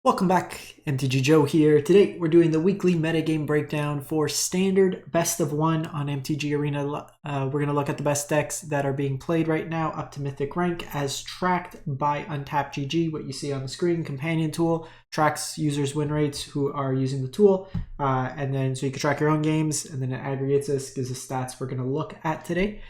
Welcome back, MTG Joe here. Today we're doing the weekly metagame breakdown for Standard Best of 1 on MTG Arena. We're going to look at the best decks that are being played right now up to Mythic rank as tracked by UntapGG. What you see on the screen, companion tool, tracks users' win rates who are using the tool. And then so you can track your own games, and then it aggregates this, gives us stats we're going to look at today.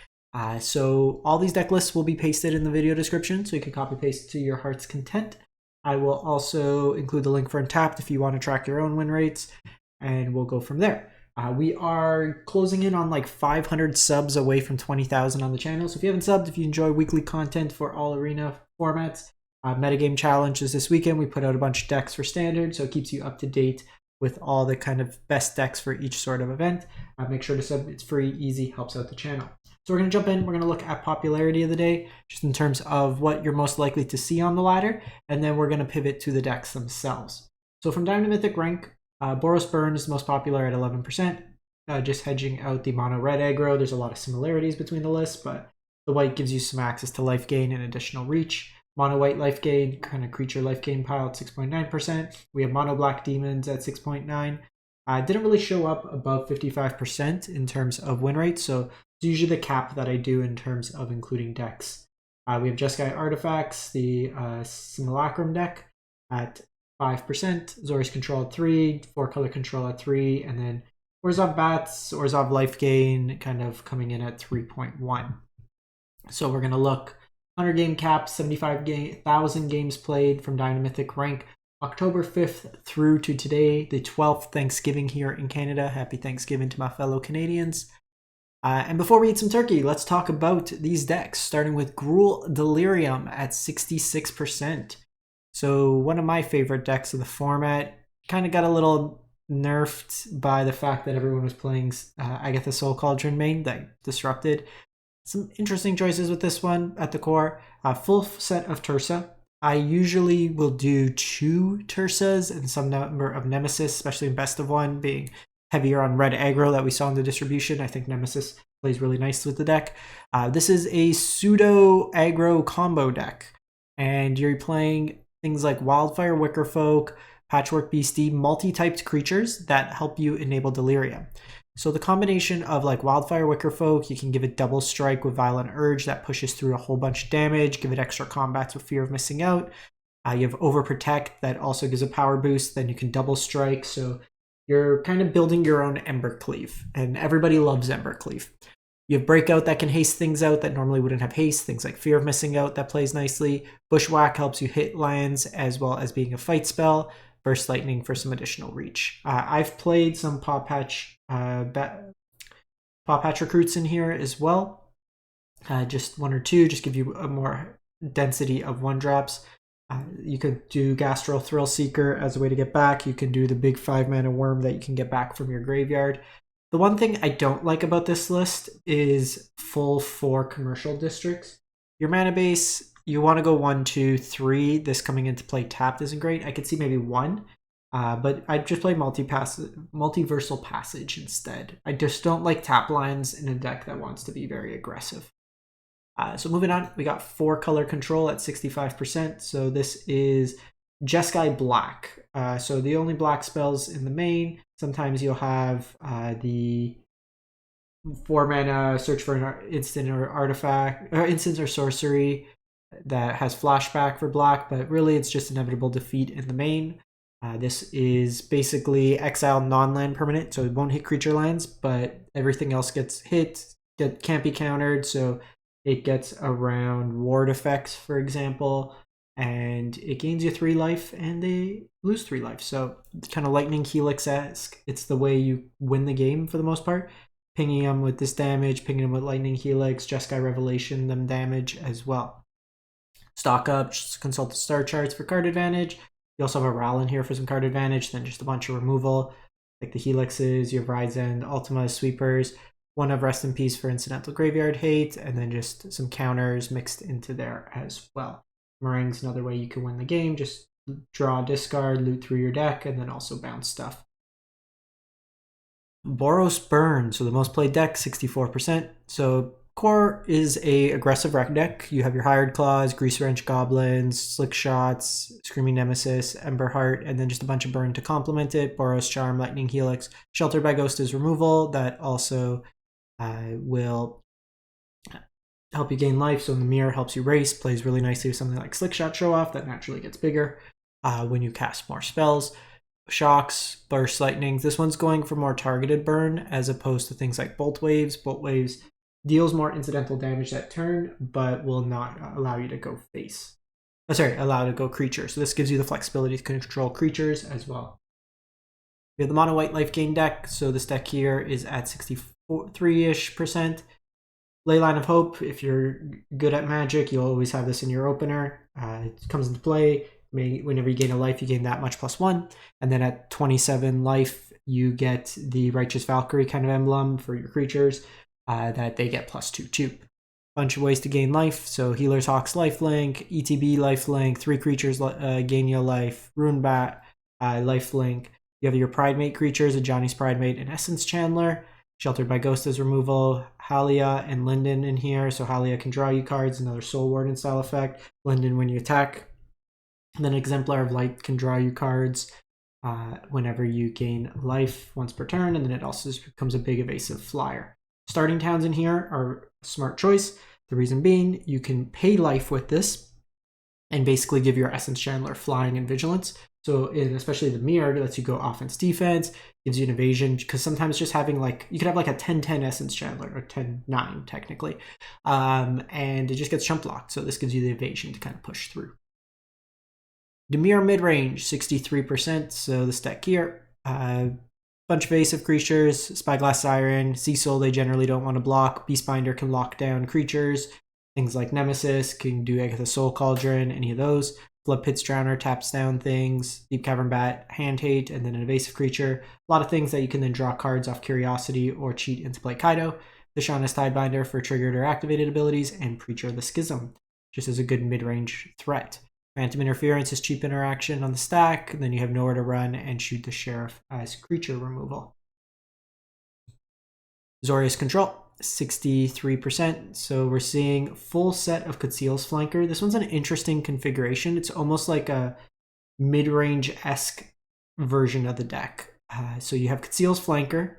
So all these deck lists will be pasted in the video description, so you can copy paste to your heart's content. I will also include the link for Untapped if you want to track your own win rates, and we'll go from there. We are closing in on like 500 subs away from 20,000 on the channel. So if you haven't subbed, if you enjoy weekly content for all arena formats, metagame challenge is this weekend. We put out a bunch of decks for Standard, so it keeps you up to date with all the kind of best decks for each sort of event. Make sure to sub. It's free, easy, helps out the channel. So we're going to jump in. We're going to look at popularity of the day, just in terms of what you're most likely to see on the ladder. And then we're going to pivot to the decks themselves. So from Diamond to Mythic rank, Boros Burn is the most popular at 11%. Just hedging out the mono Red Aggro. There's a lot of similarities between the lists, but the white gives you some access to Lifegain and additional reach. Mono white Lifegain, kind of creature Lifegain pile at 6.9%. We have mono black demons at 6.9%. Didn't really show up above 55% in terms of win rate, so it's usually the cap that I do in terms of including decks. We have Jeskai Artifacts, the Simulacrum deck at 5%, Azorius Control at 3%, 4-color Control at 3%, and then Orzhov Bats, Orzhov Lifegain kind of coming in at 3.1%. So we're going to look 100 game cap, 75,000 games played from Diamond Mythic rank, October 5th through to today, the 12th Thanksgiving here in Canada. Happy Thanksgiving to my fellow Canadians. And before we eat some turkey, let's talk about these decks, starting with Gruul Delirium at 66%. So one of my favorite decks of the format. Kind of got a little nerfed by the fact that everyone was playing Agatha Soul Cauldron main that disrupted. Some interesting choices with this one at the core. Full set of Tursa. I usually will do 2 Tursas and some number of Nemesis, especially in Best of 1, being heavier on Red Aggro that we saw in the distribution. I think Nemesis plays really nice with the deck. This is a pseudo aggro combo deck, and you're playing things like Wildfire Wickerfolk, Patchwork Beastie, multi-typed creatures that help you enable Delirium. So the combination of like Wildfire Wickerfolk, you can give it double strike with Violent Urge that pushes through a whole bunch of damage, give it extra combats with Fear of Missing Out. You have Overprotect that also gives a power boost, then you can double strike. So you're kind of building your own Embercleave, and everybody loves Embercleave. You have Breakout that can haste things out that normally wouldn't have haste, things like Fear of Missing Out that plays nicely. Bushwhack helps you hit lands as well as being a fight spell. Burst Lightning for some additional reach. I've played some Paw Patch recruits in here as well. Just 1 or 2, just give you a more density of 1-drops. You could do Gastral Thrill Seeker as a way to get back. You can do the big 5-mana worm that you can get back from your graveyard. The one thing I don't like about this list is full 4 commercial districts. Your mana base, you want to go 1, 2, 3. This coming into play tapped isn't great. I could see maybe 1. But I'd just play Multiversal Passage instead. I just don't like tap lines in a deck that wants to be very aggressive. So moving on, we got 4-color Control at 65%. So this is Jeskai Black. So the only black spells in the main. Sometimes you'll have the 4-mana search for an instant or artifact, or instant or sorcery that has flashback for black, but really it's just inevitable defeat in the main. This is basically exile non-land permanent, so it won't hit creature lands, but everything else gets hit, can't be countered, so it gets around ward effects, for example, and it gains you 3 life and they lose 3 life. So it's kind of Lightning Helix-esque. It's the way you win the game for the most part. Pinging them with this damage, pinging them with Lightning Helix, Jeskai Revelation, them damage as well. Stock up, just consult the star charts for card advantage. You also have a Ral in here for some card advantage, then just a bunch of removal, like the Helixes, you have Ride's End, Ultima Sweepers, 1 of Rest in Peace for incidental graveyard hate, and then just some counters mixed into there as well. Meringue's another way you can win the game, just draw, discard, loot through your deck, and then also bounce stuff. Boros Burn, so the most played deck, 64%. So core is a aggressive wreck deck. You have your Hired Claws, Grease Wrench Goblins, Slick Shots, Screaming Nemesis, Ember Heart, and then just a bunch of burn to complement it. Boros Charm, Lightning Helix. Sheltered by Ghost is removal. That also will help you gain life. So in the mirror, helps you race. Plays really nicely with something like Slick Shot Show Off that naturally gets bigger when you cast more spells. Shocks, Burst Lightnings. This one's going for more targeted burn as opposed to things like Bolt Waves. Bolt Waves deals more incidental damage that turn, but will not allow you to go face. Allow you to go creature. So this gives you the flexibility to control creatures as well. We have the mono white Lifegain deck. So this deck here is at 63-ish%. Leyline of Hope. If you're good at Magic, you'll always have this in your opener. It comes into play. Whenever you gain a life, you gain that much +1. And then at 27 life, you get the Righteous Valkyrie kind of emblem for your creatures that they get +2 too. Bunch of ways to gain life. So Healer's Hawk's lifelink, ETB lifelink, 3 creatures gain you life, Rune Bat lifelink. You have your Pridemate creatures, a Johnny's Pridemate and Essence Chandler. Sheltered by Ghost as removal. Halia and Linden in here. So Halia can draw you cards, another Soul Warden style effect. Linden when you attack. And then Exemplar of Light can draw you cards whenever you gain life once per turn, and then it also becomes a big evasive flyer. Starting towns in here are a smart choice. The reason being, you can pay life with this and basically give your Essence Chandler flying and vigilance. So especially the mirror lets you go offense defense, gives you an evasion, because sometimes just having you could have like a 10-10 Essence Chandler, or 10-9 technically, and it just gets chump blocked. So this gives you the evasion to kind of push through. Dimir Midrange, 63%. So this deck here, bunch of evasive creatures, Spyglass Siren, Cecil, they generally don't want to block. Beastbinder can lock down creatures. Things like Nemesis can do Agatha Soul Cauldron, any of those. Flood Pit's Drowner taps down things. Deep Cavern Bat, Hand Hate, and then an evasive creature. A lot of things that you can then draw cards off Curiosity or cheat into play Kaido. The Shauna's Tidebinder for triggered or activated abilities, and Preacher the Schism, just as a good mid-range threat. Phantom Interference is cheap interaction on the stack, and then you have nowhere to run and shoot the Sheriff as creature removal. Azorius Control, 63%. So we're seeing full set of Conceal's Flanker. This one's an interesting configuration. It's almost like a mid-range-esque version of the deck. So you have Conceal's Flanker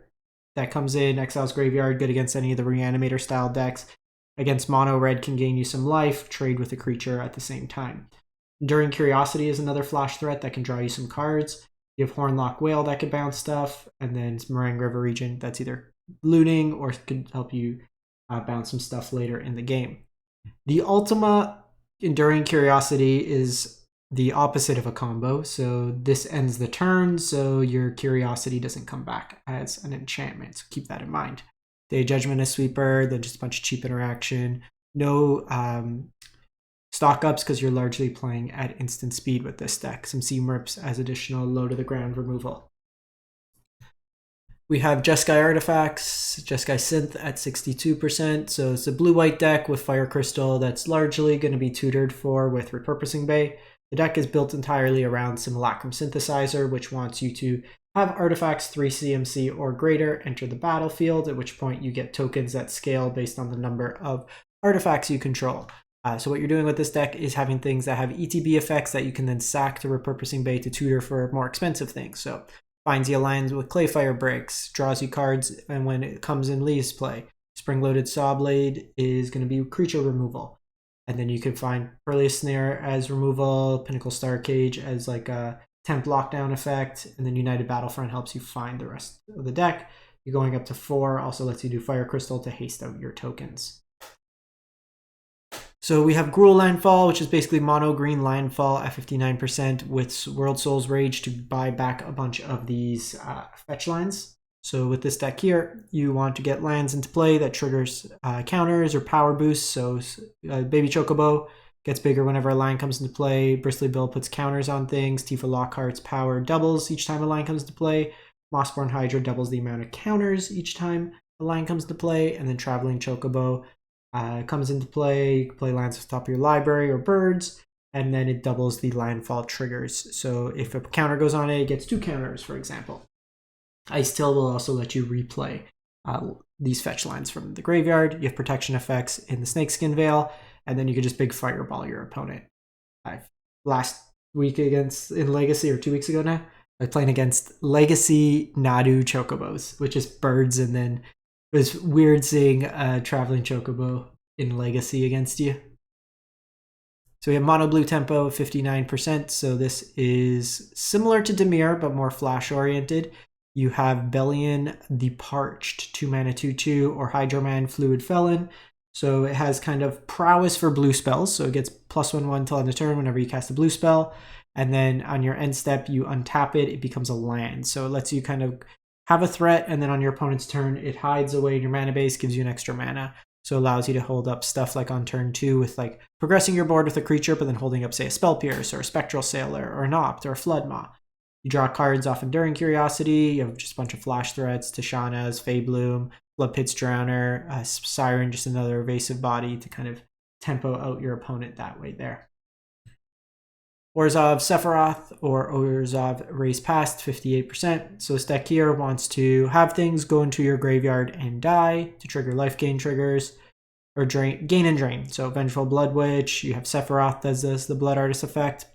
that comes in Exile's Graveyard, good against any of the Reanimator style decks. Against mono red can gain you some life, trade with a creature at the same time. Enduring Curiosity is another flash threat that can draw you some cards. You have Hornlock Whale that could bounce stuff, and then Meringue River Region that's either looting or could help you bounce some stuff later in the game. The Ultima Enduring Curiosity is the opposite of a combo, so this ends the turn, so your Curiosity doesn't come back as an enchantment, so keep that in mind. Day Judgment is Sweeper, then just a bunch of cheap interaction. No stock ups because you're largely playing at instant speed with this deck. Some Seam Rips as additional low to the ground removal. We have Jeskai Artifacts, Jeskai Synth at 62%. So it's a blue-white deck with Fire Crystal that's largely going to be tutored for with Repurposing Bay. The deck is built entirely around Simulacrum Synthesizer, which wants you to have artifacts 3 CMC or greater enter the battlefield, at which point you get tokens that scale based on the number of artifacts you control. So what you're doing with this deck is having things that have ETB effects that you can then sack to Repurposing Bay to tutor for more expensive things. So finds you lands with Clayfire Breaks, draws you cards, and when it comes in leaves play. Spring-Loaded Sawblade is going to be creature removal. And then you can find Pearliest Snare as removal, Pinnacle Star Cage as like a temp lockdown effect, and then United Battlefront helps you find the rest of the deck. You're going up to 4, also lets you do Fire Crystal to haste out your tokens. So we have Gruul Landfall, which is basically mono green landfall at 59% with World Soul's Rage to buy back a bunch of these fetch lands. So with this deck here, you want to get lands into play that triggers counters or power boosts. So Baby Chocobo gets bigger whenever a line comes into play. Bristly Bill puts counters on things. Tifa Lockhart's power doubles each time a line comes into play. Mossborn Hydra doubles the amount of counters each time a line comes into play. And then Traveling Chocobo comes into play. You can play lands at the top of your library or birds, and then it doubles the landfall triggers. So if a counter goes on it gets 2 counters, for example. Ice Tail will also let you replay these fetch lines from the graveyard. You have protection effects in the Snakeskin Veil, and then you can just big fireball your opponent. Last week in Legacy, or 2 weeks ago now, I was playing against Legacy Nadu Chocobos, which is birds, and then it was weird seeing a traveling Chocobo in Legacy against you. So we have mono blue tempo of 59%. So this is similar to Dimir, but more flash oriented. You have Bellion the Parched, 2-mana 2/2, or Hydroman Fluid Felon. So it has kind of prowess for blue spells. So it gets +1/1 till end of turn whenever you cast a blue spell. And then on your end step, you untap it, it becomes a land. So it lets you kind of have a threat, and then on your opponent's turn, it hides away in your mana base, gives you an extra mana. So it allows you to hold up stuff like on turn 2 with like progressing your board with a creature, but then holding up, say, a Spell Pierce or a Spectral Sailor or an Opt or a Floodmaw. You draw cards off Enduring Curiosity. You have just a bunch of flash threats, Tishana's, Feybloom, Bloodpit's Drowner, Siren, just another evasive body to kind of tempo out your opponent that way there. Orzhov Sephiroth, or Orzhov Race Past, 58%. So this deck here wants to have things go into your graveyard and die to trigger life gain triggers, or gain and drain. So Vengeful Blood Witch, you have Sephiroth does this, the Blood Artist effect.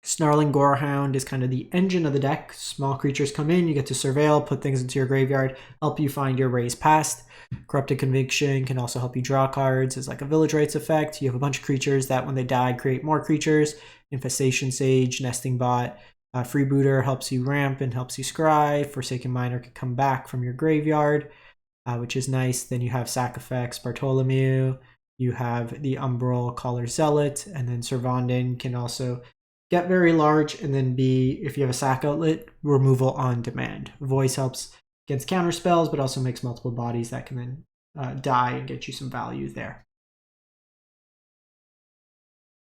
Snarling Gorehound is kind of the engine of the deck. Small creatures come in, you get to surveil, put things into your graveyard, help you find your Raise Past. Corrupted Conviction can also help you draw cards as like a Village Rites effect. You have a bunch of creatures that when they die create more creatures. Infestation Sage, Nesting Bot. Freebooter helps you ramp and helps you scry. Forsaken Miner can come back from your graveyard, which is nice. Then you have sack effects, Bartholomew. You have the Umbral Caller Zealot, and then Servandin can also get very large and then be, if you have a sack outlet, removal on demand. Voice helps against counter spells, but also makes multiple bodies that can then die and get you some value there.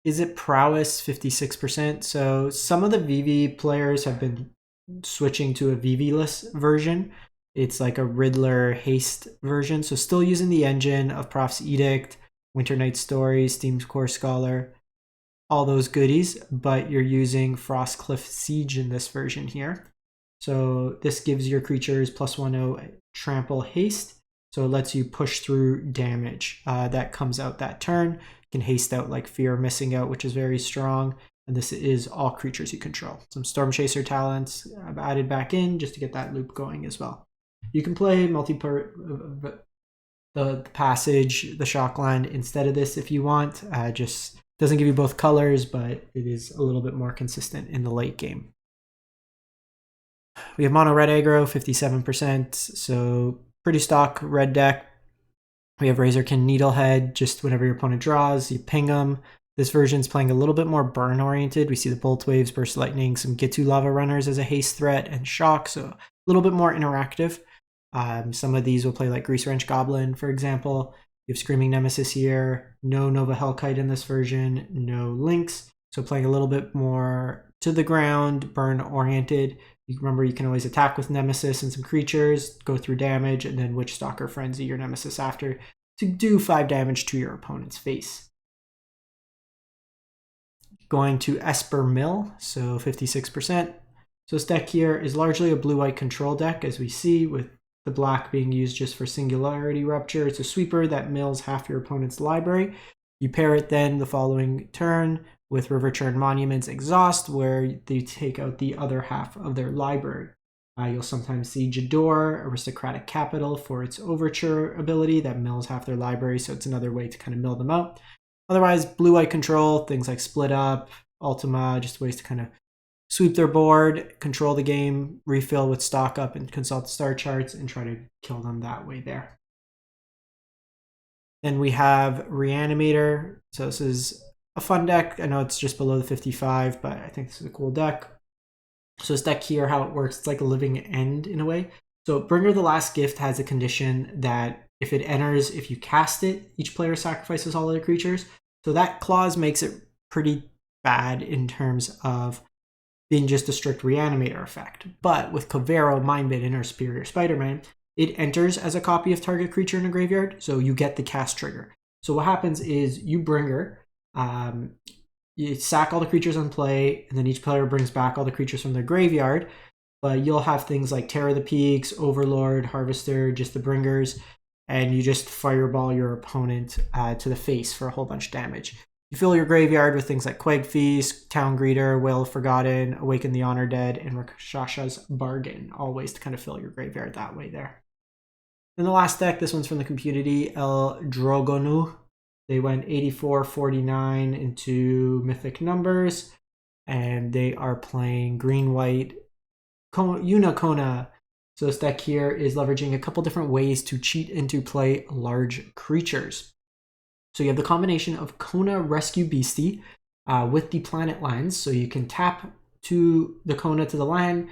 Izzet Prowess, 56%. So some of the VV players have been switching to a VV-less version. It's like a Riddler haste version. So still using the engine of Proft's Edict, Winter Night Stories, Steam's Core Scholar, all those goodies, but you're using Frostcliff Siege in this version here. So this gives your creatures +1/0 trample haste. So it lets you push through damage that comes out that turn. You can haste out like Fear of Missing Out, which is very strong. And this is all creatures you control. Some Storm Chaser talents I've added back in just to get that loop going as well. You can play the Passage, the Shockland instead of this if you want. Just doesn't give you both colors, but it is a little bit more consistent in the late game. We have mono red aggro, 57%, so pretty stock red deck. We have Razorkin Needlehead, just whenever your opponent draws, you ping them. This version's playing a little bit more burn oriented. We see the Bolt Waves, Burst Lightning, some Gitu Lava Runners as a haste threat, and Shock, so a little bit more interactive. Some of these will play like Grease Wrench Goblin, for example. You have Screaming Nemesis here, no Nova Hellkite in this version, no Lynx, so playing a little bit more to the ground, burn oriented. You remember you can always attack with Nemesis and some creatures, go through damage, and then Witchstalker Frenzy your Nemesis after to do 5 damage to your opponent's face. Going to Esper Mill, so 56%. So this deck here is largely a blue-white control deck, as we see, with the black being used just for Singularity Rupture. It's a sweeper that mills half your opponent's library. You pair it then the following turn with Riverchurn Monument's Exhaust, where they take out the other half of their library. You'll sometimes see Jador, Aristocratic Capital, for its Overture ability that mills half their library, so it's another way to kind of mill them out. Otherwise, blue-white control, things like Split Up, Ultima, just ways to kind of sweep their board, control the game, refill with Stock Up, and consult the star charts, and try to kill them that way there. Then we have Reanimator. So this is a fun deck. I know it's just below the 55, but I think this is a cool deck. So this deck here, how it works, it's like a living end in a way. So Bringer the Last Gift has a condition that if it enters, if you cast it, each player sacrifices all other creatures. So that clause makes it pretty bad in terms of being just a strict Reanimator effect. But with Covero, Mindbitten, or Superior Spider-Man, it enters as a copy of target creature in a graveyard, so you get the cast trigger. So what happens is you Bringer, you sack all the creatures on play, and then each player brings back all the creatures from their graveyard. but you'll have things like Terror the Peaks, Overlord, Harvester, just the Bringers, and you just fireball your opponent to the face for a whole bunch of damage. You fill your graveyard with things like Quag Feast, Town Greeter, Wail of Forgotten, Awaken the Honor Dead, and Rakshasha's Bargain, all ways to kind of fill your graveyard that way there. And the last deck, this one's from the community, El Drogonu. They went 84-49 into Mythic numbers, and they are playing green-white Yuna Kona. So this deck here is leveraging a couple different ways to cheat into play large creatures. So you have the combination of Kona Rescue Beastie with the planet lands. So you can tap to the Kona to the land,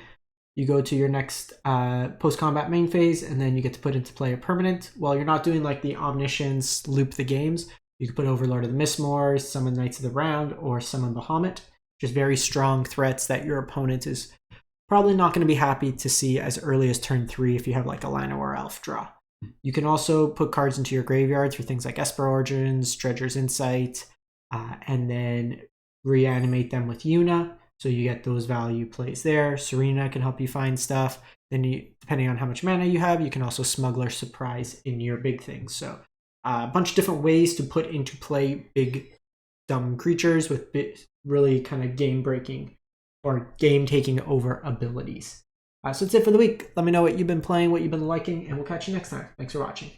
you go to your next post-combat main phase, and then you get to put into play a permanent. Well, you're not doing like the Omniscience loop the games. You can put Overlord of the Mistmoors, summon Knights of the Round, or summon Bahamut. Just very strong threats that your opponent is probably not going to be happy to see as early as turn 3 if you have like a Lino or Elf draw. You can also put cards into your graveyard through things like Esper Origins, Dredger's Insight, and then reanimate them with Yuna. So you get those value plays there. Serena can help you find stuff. Then depending on how much mana you have, you can also Smuggler Surprise in your big things. So a bunch of different ways to put into play big dumb creatures with really kind of game-breaking or game-taking over abilities. So that's it for the week. Let me know what you've been playing, what you've been liking, and we'll catch you next time. Thanks for watching.